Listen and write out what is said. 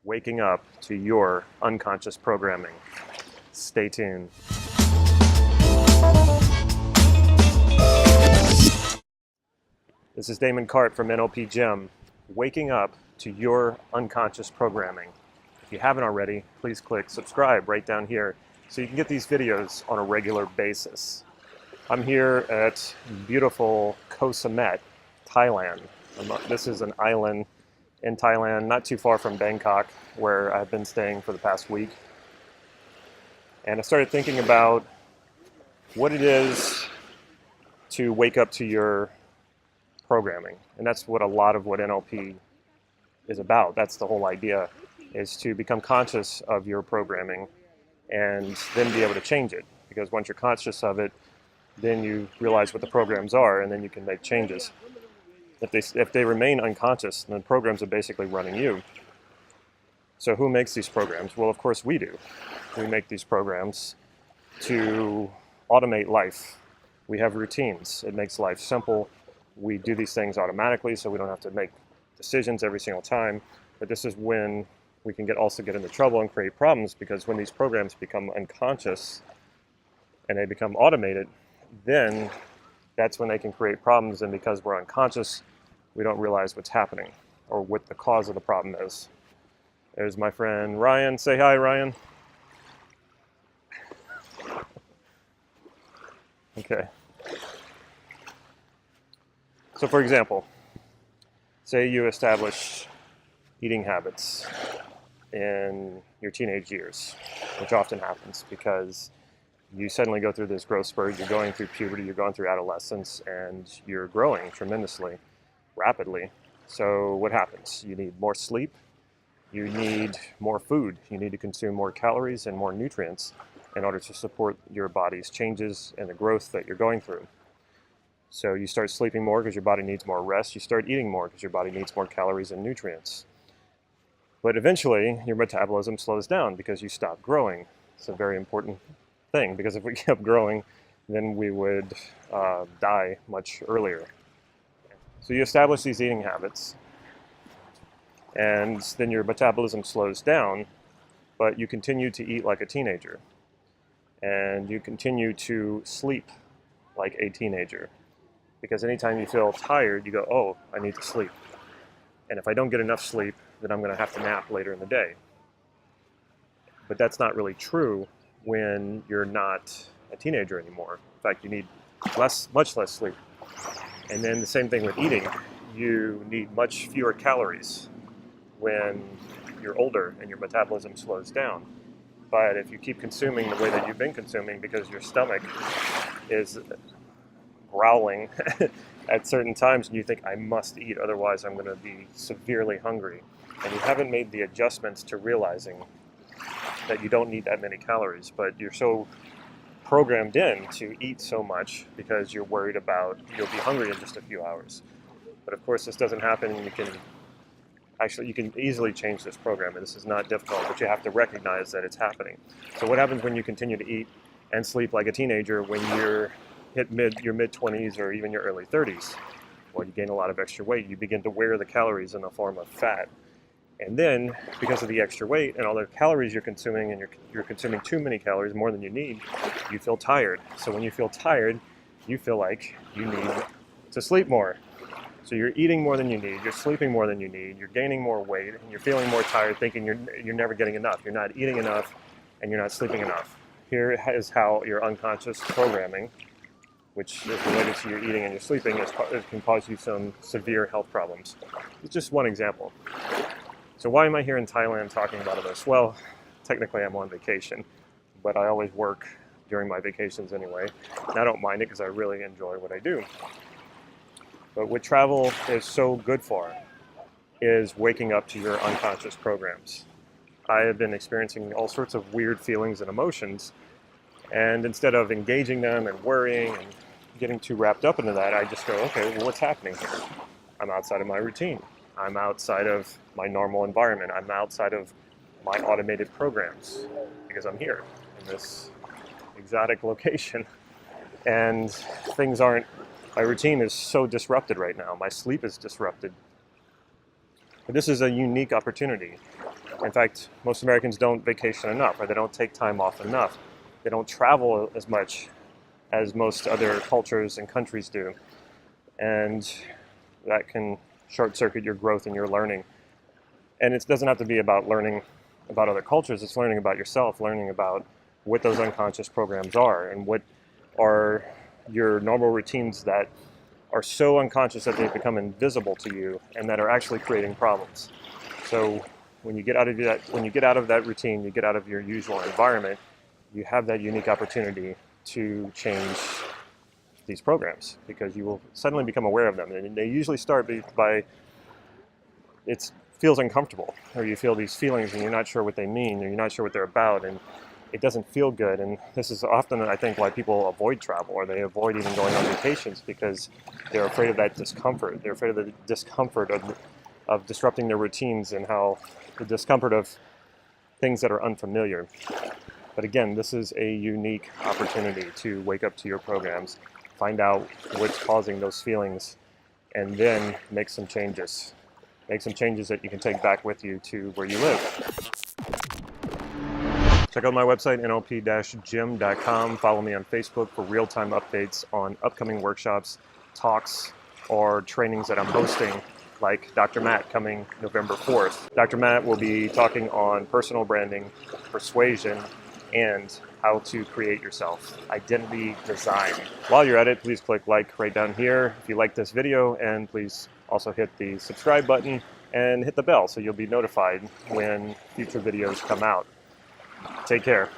waking up to your unconscious programming. Stay tuned. This is Damon Cart from NLP Gym, waking up to your unconscious programming. If you haven't already, please click subscribe right down here so you can get these videos on a regular basis. I'm here at beautiful Koh Samet, Thailand. This is an island in Thailand, not too far from Bangkok, where I've been staying for the past week. And I started thinking about what it is to wake up to your programming. And that's what a lot of what NLP is about. That's the whole idea, is to become conscious of your programming and then be able to change it. Because once you're conscious of it, then you realize what the programs are, and then you can make changes. If they remain unconscious, then programs are basically running you. So who makes these programs? Well, of course we do. We make these programs to automate life. We have routines. It makes life simple. We do these things automatically, so we don't have to make decisions every single time. But this is when we can also get into trouble and create problems, because when these programs become unconscious and they become automated, then that's when they can create problems. And because we're unconscious, we don't realize what's happening or what the cause of the problem is. There's my friend Ryan. Say hi, Ryan. Okay. So for example, say you establish eating habits in your teenage years, which often happens because you suddenly go through this growth spurt, you're going through puberty, you're going through adolescence, and you're growing tremendously, rapidly. So what happens? You need more sleep, you need more food, you need to consume more calories and more nutrients in order to support your body's changes and the growth that you're going through. So you start sleeping more because your body needs more rest, you start eating more because your body needs more calories and nutrients. But eventually, your metabolism slows down because you stop growing. It's a very important thing, because if we kept growing, then we would die much earlier. So you establish these eating habits, and then your metabolism slows down, but you continue to eat like a teenager, and you continue to sleep like a teenager, because anytime you feel tired, you go, oh, I need to sleep. And if I don't get enough sleep, then I'm going to have to nap later in the day. But that's not really true when you're not a teenager anymore. In fact, you need much less sleep. And then the same thing with eating. You need much fewer calories when you're older and your metabolism slows down. But if you keep consuming the way that you've been consuming, because your stomach is growling at certain times, and you think, I must eat, otherwise I'm going to be severely hungry. And you haven't made the adjustments to realizing that you don't need that many calories, but you're so programmed in to eat so much because you're worried about you'll be hungry in just a few hours. But of course this doesn't happen, and you can easily change this program, and this is not difficult, but you have to recognize that it's happening. So what happens when you continue to eat and sleep like a teenager when you're hit your mid-20s or even your early 30s? Well, you gain a lot of extra weight. You begin to wear the calories in the form of fat. And then, because of the extra weight and all the calories you're consuming, and you're consuming too many calories, more than you need, you feel tired. So when you feel tired, you feel like you need to sleep more. So you're eating more than you need, you're sleeping more than you need, you're gaining more weight, and you're feeling more tired, thinking you're never getting enough. You're not eating enough, and you're not sleeping enough. Here is how your unconscious programming, which is related to your eating and your sleeping, can cause you some severe health problems. It's just one example. So why am I here in Thailand talking about this? Well, technically I'm on vacation, but I always work during my vacations anyway. And I don't mind it because I really enjoy what I do. But what travel is so good for is waking up to your unconscious programs. I have been experiencing all sorts of weird feelings and emotions, and instead of engaging them and worrying and getting too wrapped up into that, I just go, okay, well, what's happening here? I'm outside of my routine. I'm outside of my normal environment. I'm outside of my automated programs because I'm here in this exotic location. And my routine is so disrupted right now. My sleep is disrupted. But this is a unique opportunity In fact, most Americans don't vacation enough, or they don't take time off enough. They don't travel as much as most other cultures and countries do. And that can short-circuit your growth and your learning. And it doesn't have to be about learning about other cultures, it's learning about yourself, learning about what those unconscious programs are and what are your normal routines that are so unconscious that they become invisible to you and that are actually creating problems. So when you get out of that routine, you get out of your usual environment, you have that unique opportunity to change these programs, because you will suddenly become aware of them. And they usually start by it feels uncomfortable, or you feel these feelings and you're not sure what they mean, or you're not sure what they're about, and it doesn't feel good. And this is often, I think, why people avoid travel, or they avoid even going on vacations, because they're afraid of that discomfort. They're afraid of the discomfort of disrupting their routines, and how the discomfort of things that are unfamiliar. But again, this is a unique opportunity to wake up to your programs, find out what's causing those feelings, and then make some changes. Make some changes that you can take back with you to where you live. Check out my website, nlp-gym.com. Follow me on Facebook for real-time updates on upcoming workshops, talks, or trainings that I'm hosting, like Dr. Matt coming November 4th. Dr. Matt will be talking on personal branding, persuasion, and how to create yourself, identity design. While you're at it, please click like right down here if you like this video, and please also hit the subscribe button and hit the bell so you'll be notified when future videos come out. Take care.